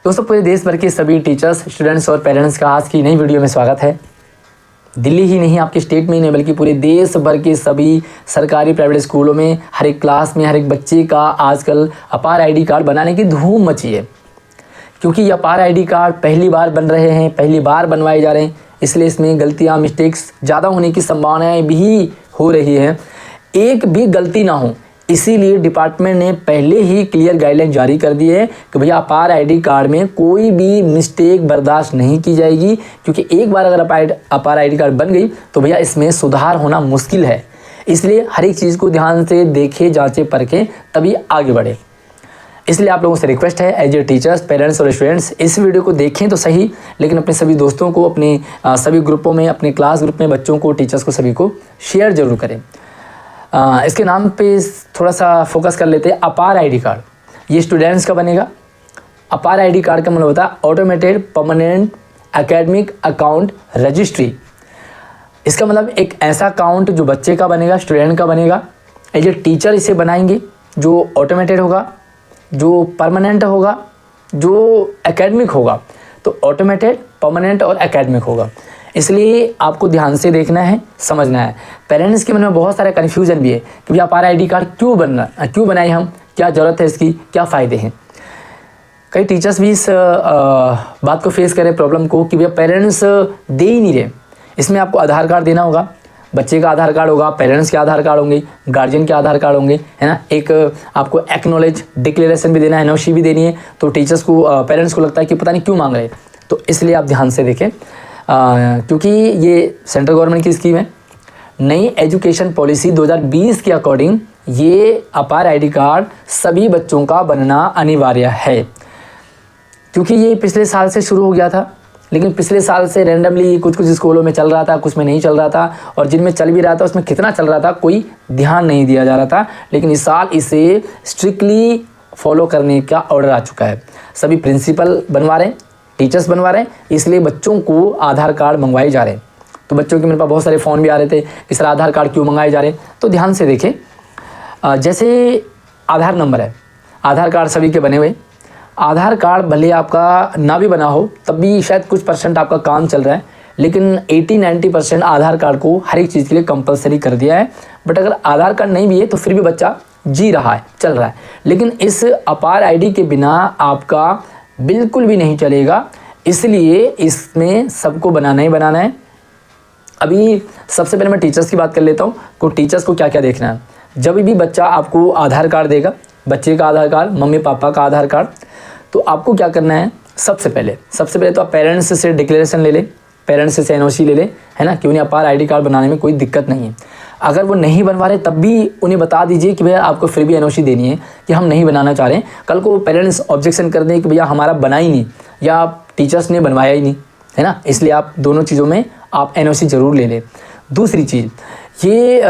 दोस्तों, पूरे देश भर के सभी टीचर्स, स्टूडेंट्स और पेरेंट्स का आज की नई वीडियो में स्वागत है। दिल्ली ही नहीं, आपके स्टेट में ही नहीं बल्कि पूरे देश भर के सभी सरकारी प्राइवेट स्कूलों में हर एक क्लास में हर एक बच्चे का आजकल अपार आईडी कार्ड बनाने की धूम मची है। क्योंकि ये अपार आईडी कार्ड पहली बार बन रहे हैं, पहली बार बनवाए जा रहे हैं, इसलिए इसमें गलतियाँ, मिस्टेक्स ज़्यादा होने की संभावनाएँ भी हो रही हैं। एक भी गलती ना हो, इसीलिए डिपार्टमेंट ने पहले ही क्लियर गाइडलाइन जारी कर दी है कि भैया अपार आईडी कार्ड में कोई भी मिस्टेक बर्दाश्त नहीं की जाएगी। क्योंकि एक बार अगर अपार आईडी कार्ड बन गई तो भैया इसमें सुधार होना मुश्किल है। इसलिए हर एक चीज़ को ध्यान से देखें, जांचें, परखें, तभी आगे बढ़े। इसलिए आप लोगों से रिक्वेस्ट है, एज ए टीचर्स, पेरेंट्स और स्टूडेंट्स, इस वीडियो को देखें तो सही, लेकिन अपने सभी दोस्तों को, अपने सभी ग्रुपों में, अपने क्लास ग्रुप में बच्चों को, टीचर्स को, सभी को शेयर जरूर करें। इसके नाम पे थोड़ा सा फोकस कर लेते हैं। अपार आईडी कार्ड ये स्टूडेंट्स का बनेगा। अपार आईडी कार्ड का मतलब होता है automated permanent academic account registry. इसका मतलब एक ऐसा अकाउंट जो बच्चे का बनेगा, स्टूडेंट का बनेगा। एज ए टीचर इसे बनाएंगे, जो ऑटोमेटेड होगा, जो परमानेंट होगा, जो एकेडमिक होगा। तो ऑटोमेटेड, परमानेंट और एकेडमिक होगा। इसलिए आपको ध्यान से देखना है, समझना है। पेरेंट्स के मन में बहुत सारा कन्फ्यूजन भी है कि भैया अपार आईडी कार्ड क्यों बनाए हम, क्या ज़रूरत है इसकी, क्या फ़ायदे हैं। कई टीचर्स भी इस बात को फेस करें, प्रॉब्लम को, कि भैया पेरेंट्स दे ही नहीं रहे। इसमें आपको आधार कार्ड देना होगा, बच्चे का आधार कार्ड होगा, पेरेंट्स के आधार कार्ड होंगे, गार्जियन के आधार कार्ड होंगे, है ना। एक आपको एक्नॉलेज डिक्लेरेशन भी देना है, एनओसी भी देनी है। तो टीचर्स को, पेरेंट्स को लगता है कि पता नहीं क्यों मांग रहे। तो इसलिए आप ध्यान से देखें, क्योंकि ये सेंट्रल गवर्नमेंट की स्कीम है। नई एजुकेशन पॉलिसी 2020 के अकॉर्डिंग ये अपार आईडी कार्ड सभी बच्चों का बनना अनिवार्य है। क्योंकि ये पिछले साल से शुरू हो गया था, लेकिन पिछले साल से रैंडमली कुछ स्कूलों में चल रहा था, कुछ में नहीं चल रहा था, और जिनमें चल भी रहा था उसमें कितना चल रहा था कोई ध्यान नहीं दिया जा रहा था। लेकिन इस साल इसे स्ट्रिक्टली फॉलो करने का ऑर्डर आ चुका है। सभी प्रिंसिपल बनवा रहे हैं, टीचर्स बनवा रहे हैं, इसलिए बच्चों को आधार कार्ड मंगवाए जा रहे हैं। तो बच्चों के मेरे पास बहुत सारे फ़ोन भी आ रहे थे कि सर आधार कार्ड क्यों मंगाए जा रहे हैं। तो ध्यान से देखें, जैसे आधार नंबर है, आधार कार्ड सभी के बने हुए। आधार कार्ड भले आपका ना भी बना हो, तब भी शायद कुछ % आपका काम चल रहा है, लेकिन 80-90% आधार कार्ड को हर एक चीज़ के लिए कंपलसरी कर दिया है। बट अगर आधार कार्ड नहीं भी है तो फिर भी बच्चा जी रहा है, चल रहा है। लेकिन इस अपार आईडी के बिना आपका बिल्कुल भी नहीं चलेगा। इसलिए इसमें सबको बनाना ही बनाना है। अभी सबसे पहले मैं टीचर्स की बात कर लेता हूँ कि टीचर्स को क्या क्या देखना है। जब भी बच्चा आपको आधार कार्ड देगा, बच्चे का आधार कार्ड, मम्मी पापा का आधार कार्ड, तो आपको क्या करना है, सबसे पहले तो आप पेरेंट्स से डिक्लेरेशन ले लें, पेरेंट्स से एनओसी ले लें, है ना, कि उन्हें अपार आईडी कार्ड बनाने में कोई दिक्कत नहीं है। अगर वो नहीं बनवा रहे तब भी उन्हें बता दीजिए कि भैया आपको फिर भी एनओसी देनी है, कि हम नहीं बनाना चाह रहे हैं। कल को पेरेंट्स ऑब्जेक्शन कर दें कि भैया हमारा बना ही नहीं, या टीचर्स ने बनवाया ही नहीं, है ना। इसलिए आप दोनों चीज़ों में आप एनओसी ज़रूर ले लें। दूसरी चीज़ ये,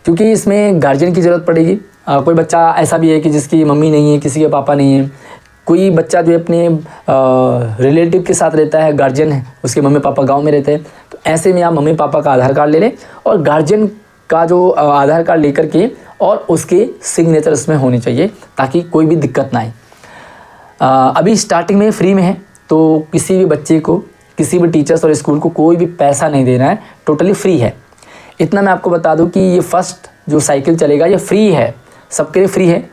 क्योंकि इसमें गार्जियन की ज़रूरत पड़ेगी। कोई बच्चा ऐसा भी है कि जिसकी मम्मी नहीं है, किसी के पापा नहीं है, कोई बच्चा जो अपने रिलेटिव के साथ रहता है, गार्जियन है, उसके मम्मी पापा गांव में रहते हैं। तो ऐसे में आप मम्मी पापा का आधार कार्ड ले लें और गार्जियन का जो आधार कार्ड लेकर के, और उसके सिग्नेचर उसमें होने चाहिए, ताकि कोई भी दिक्कत ना आए। अभी स्टार्टिंग में फ्री में है, तो किसी भी बच्चे को, किसी भी टीचर्स और स्कूल को कोई भी पैसा नहीं देना है, टोटली फ्री है। इतना मैं आपको बता दूं कि ये फर्स्ट जो साइकिल चलेगा ये फ्री है, सबके लिए फ्री है।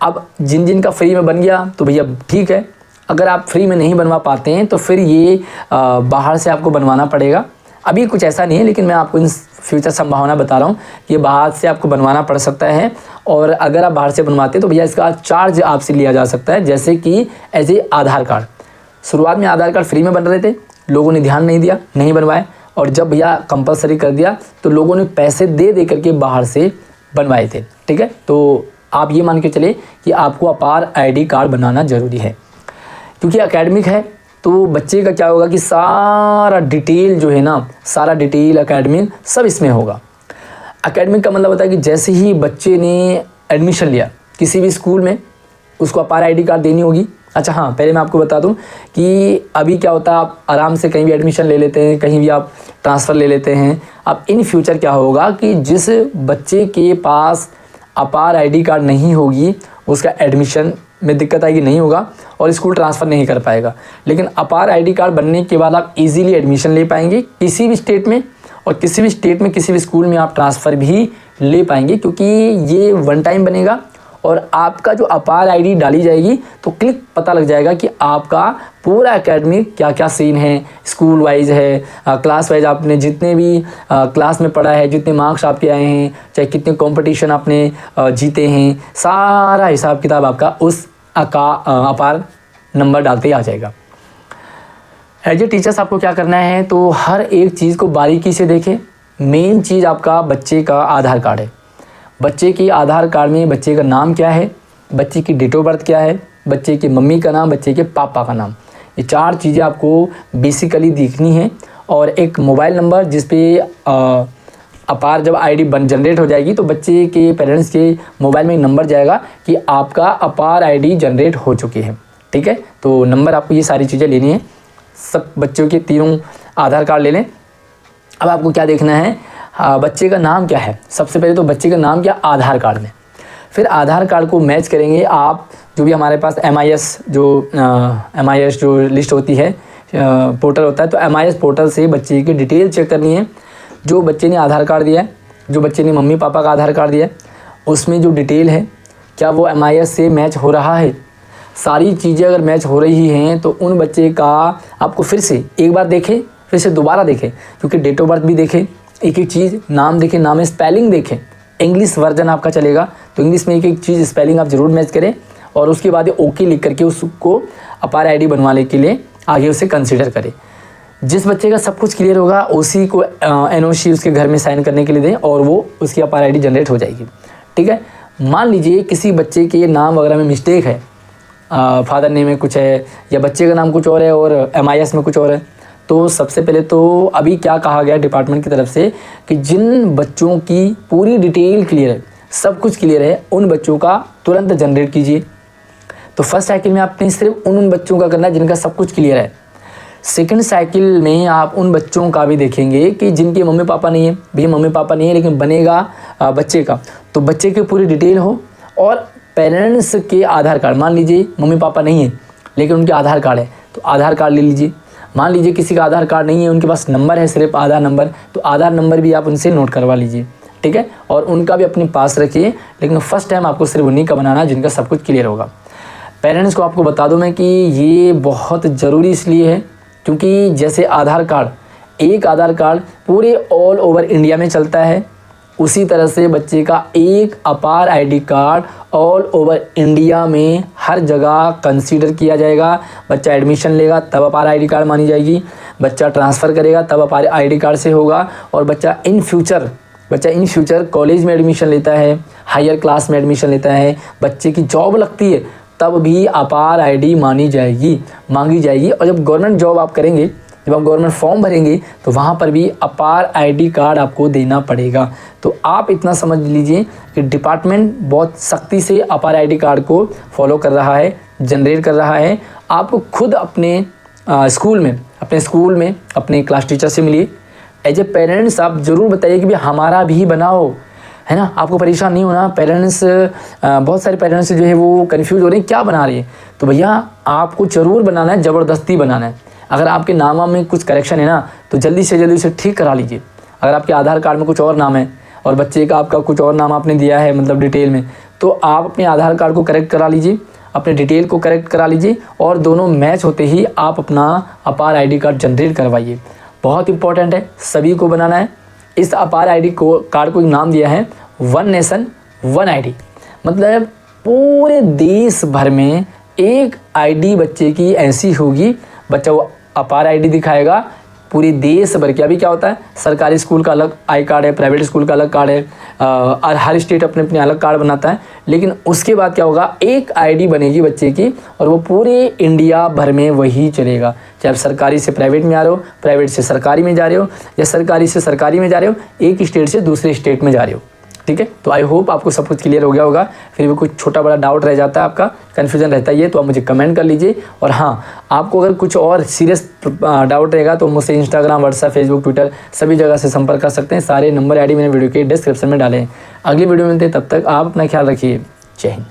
अब जिन का फ्री में बन गया तो भैया ठीक है। अगर आप फ्री में नहीं बनवा पाते हैं तो फिर ये बाहर से आपको बनवाना पड़ेगा। अभी कुछ ऐसा नहीं है, लेकिन मैं आपको इन फ्यूचर संभावना बता रहा हूँ कि ये बाहर से आपको बनवाना पड़ सकता है। और अगर आप बाहर से बनवाते हैं तो भैया इसका चार्ज आपसे लिया जा सकता है। जैसे कि एज ए आधार कार्ड, शुरुआत में आधार कार्ड फ्री में बन रहे थे, लोगों ने ध्यान नहीं दिया, नहीं बनवाए, और जब भैया कंपलसरी कर दिया तो लोगों ने पैसे दे करके बाहर से बनवाए थे। ठीक है, तो आप ये मान के चले कि आपको अपार आईडी कार्ड बनाना ज़रूरी है। क्योंकि एकेडमिक है तो बच्चे का क्या होगा कि सारा डिटेल जो है ना, सारा डिटेल एकेडमिक सब इसमें होगा। एकेडमिक का मतलब होता है कि जैसे ही बच्चे ने एडमिशन लिया किसी भी स्कूल में, उसको अपार आईडी कार्ड देनी होगी। अच्छा हाँ, पहले मैं आपको बता दूं कि अभी क्या होता है, आप आराम से कहीं भी एडमिशन ले लेते हैं, कहीं भी आप ट्रांसफ़र ले लेते हैं। अब इन फ्यूचर क्या होगा कि जिस बच्चे के पास अपार आईडी कार्ड नहीं होगी, उसका एडमिशन में दिक्कत आएगी, नहीं होगा और स्कूल ट्रांसफ़र नहीं कर पाएगा। लेकिन अपार आईडी कार्ड बनने के बाद आप इजीली एडमिशन ले पाएंगे किसी भी स्टेट में, और किसी भी स्टेट में किसी भी स्कूल में आप ट्रांसफ़र भी ले पाएंगे, क्योंकि ये वन टाइम बनेगा और आपका जो अपार आईडी डाली जाएगी तो क्लिक पता लग जाएगा कि आपका पूरा एकेडमिक क्या क्या सीन है, स्कूल वाइज है, क्लास वाइज आपने जितने भी क्लास में पढ़ा है, जितने मार्क्स आपके आए हैं, चाहे कितने कंपटीशन आपने जीते हैं, सारा हिसाब किताब आपका उस अपार नंबर डालते ही आ जाएगा। एज ए टीचर्स आपको क्या करना है, तो हर एक चीज़ को बारीकी से देखें। मेन चीज़ आपका बच्चे का आधार कार्ड है। बच्चे के आधार कार्ड में बच्चे का नाम क्या है, बच्चे की डेट ऑफ बर्थ क्या है, बच्चे की मम्मी का नाम, बच्चे के पापा का नाम, ये 4 चीज़ें आपको बेसिकली दिखनी है। और एक मोबाइल नंबर जिस पे अपार जब आईडी जनरेट हो जाएगी तो बच्चे के पेरेंट्स के मोबाइल में नंबर जाएगा कि आपका अपार आईडी जनरेट हो चुकी है। ठीक है, तो नंबर आपको ये सारी चीज़ें लेनी है। सब बच्चों के 3 आधार कार्ड ले लें। अब आपको क्या देखना है, बच्चे का नाम क्या है। सबसे पहले तो बच्चे का नाम क्या आधार कार्ड में, फिर आधार कार्ड को मैच करेंगे आप जो भी हमारे पास MIS जो लिस्ट होती है, पोर्टल होता है, तो MIS पोर्टल से बच्चे की डिटेल चेक करनी है। जो बच्चे ने आधार कार्ड दिया है, जो बच्चे ने मम्मी पापा का आधार कार्ड दिया है, उसमें जो डिटेल है क्या वो MIS से मैच हो रहा है। सारी चीज़ें अगर मैच हो रही हैं तो उन बच्चे का आपको फिर से एक बार देखें, फिर से दोबारा देखें, क्योंकि डेट ऑफ बर्थ भी देखें, एक एक चीज़, नाम देखें, नाम में स्पेलिंग देखें। इंग्लिश वर्जन आपका चलेगा तो इंग्लिश में एक एक चीज़ स्पेलिंग आप ज़रूर मैच करें, और उसके बाद ओके लिख करके उसको अपार आईडी बनवाने के लिए आगे उसे कंसिडर करें। जिस बच्चे का सब कुछ क्लियर होगा उसी को NOC उसके घर में साइन करने के लिए दें और वो उसकी अपार आईडी जनरेट हो जाएगी। ठीक है, मान लीजिए किसी बच्चे के नाम वगैरह में मिस्टेक है, फादर नेम में कुछ है या बच्चे का नाम कुछ और है और MIS में कुछ और है, तो सबसे पहले तो अभी क्या कहा गया डिपार्टमेंट की तरफ से कि जिन बच्चों की पूरी डिटेल क्लियर है, सब कुछ क्लियर है, उन बच्चों का तुरंत जनरेट कीजिए। तो फर्स्ट साइकिल में आपने सिर्फ उन बच्चों का करना है जिनका सब कुछ क्लियर है। सेकंड साइकिल में आप उन बच्चों का भी देखेंगे कि जिनके मम्मी पापा नहीं है, भैया मम्मी पापा नहीं है लेकिन बनेगा बच्चे का, तो बच्चे की पूरी डिटेल हो और पेरेंट्स के आधार कार्ड। मान लीजिए मम्मी पापा नहीं है लेकिन उनके आधार कार्ड है, तो आधार कार्ड ले लीजिए। मान लीजिए किसी का आधार कार्ड नहीं है, उनके पास नंबर है सिर्फ आधार नंबर, तो आधार नंबर भी आप उनसे नोट करवा लीजिए। ठीक है, और उनका भी अपने पास रखिए, लेकिन फर्स्ट टाइम आपको सिर्फ उन्हीं का बनाना है जिनका सब कुछ क्लियर होगा। पेरेंट्स को आपको बता दूं मैं कि ये बहुत ज़रूरी इसलिए है क्योंकि जैसे आधार कार्ड, एक आधार कार्ड पूरे ऑल ओवर इंडिया में चलता है, उसी तरह से बच्चे का एक अपार ID card all over India में हर जगह कंसीडर किया जाएगा। बच्चा एडमिशन लेगा तब अपार आईडी कार्ड मानी जाएगी, बच्चा ट्रांसफ़र करेगा तब अपार आईडी कार्ड से होगा, और बच्चा इन फ्यूचर कॉलेज में एडमिशन लेता है, हायर क्लास में एडमिशन लेता है, बच्चे की जॉब लगती है तब भी अपार आईडी मांगी जाएगी। और जब गवर्नमेंट जॉब आप करेंगे, जब आप गवर्नमेंट फॉर्म भरेंगे तो वहाँ पर भी अपार आईडी कार्ड आपको देना पड़ेगा। तो आप इतना समझ लीजिए कि डिपार्टमेंट बहुत सख्ती से अपार आईडी कार्ड को फॉलो कर रहा है, जनरेट कर रहा है। आप खुद अपने स्कूल में अपने क्लास टीचर से मिलिए। एज ए पेरेंट्स आप ज़रूर बताइए कि भाई हमारा भी बनाओ, है ना। आपको परेशान नहीं होना। पेरेंट्स बहुत सारे पेरेंट्स जो है वो कंफ्यूज हो रहे हैं क्या बना रही है, तो भैया आपको ज़रूर बनाना है, ज़बरदस्ती बनाना है। अगर आपके नामा में कुछ करेक्शन है ना तो जल्दी से जल्दी उसे ठीक करा लीजिए। अगर आपके आधार कार्ड में कुछ और नाम है और बच्चे का आपका कुछ और नाम आपने दिया है मतलब डिटेल में, तो आप अपने आधार कार्ड को करेक्ट करा लीजिए, अपने डिटेल को करेक्ट करा लीजिए, और दोनों मैच होते ही आप अपना अपार आईडी कार्ड जनरेट करवाइए। बहुत इंपॉर्टेंट है, सभी को बनाना है। इस अपार आईडी कार्ड को एक नाम दिया है वन नेशन वन आईडी, मतलब पूरे देश भर में एक आईडी बच्चे की ऐसी होगी, बच्चा वो अपार आईडी दिखाएगा पूरे देश भर की। अभी क्या होता है, सरकारी स्कूल का अलग आई कार्ड है, प्राइवेट स्कूल का अलग कार्ड है, और हर स्टेट अपने अपने अलग कार्ड बनाता है। लेकिन उसके बाद क्या होगा, एक आईडी बनेगी बच्चे की और वो पूरे इंडिया भर में वही चलेगा। चाहे आप सरकारी से प्राइवेट में आ रहे हो, प्राइवेट से सरकारी में जा रहे हो, या सरकारी से सरकारी में जा रहे हो, एक स्टेट से दूसरे स्टेट में जा रहे हो। ठीक है, तो आई होप आपको सब कुछ क्लियर हो गया होगा। फिर भी कुछ छोटा बड़ा डाउट रह जाता है, आपका कन्फ्यूजन रहता है, तो आप मुझे कमेंट कर लीजिए। और हाँ, आपको अगर कुछ और सीरियस डाउट रहेगा तो मुझसे इंस्टाग्राम, व्हाट्सएप, फेसबुक, ट्विटर सभी जगह से संपर्क कर सकते हैं। सारे नंबर आईडी मैंने वीडियो के डिस्क्रिप्शन में डाले हैं। अगली वीडियो में मिलते हैं, तब तक आप अपना ख्याल रखिए। जय हिंद।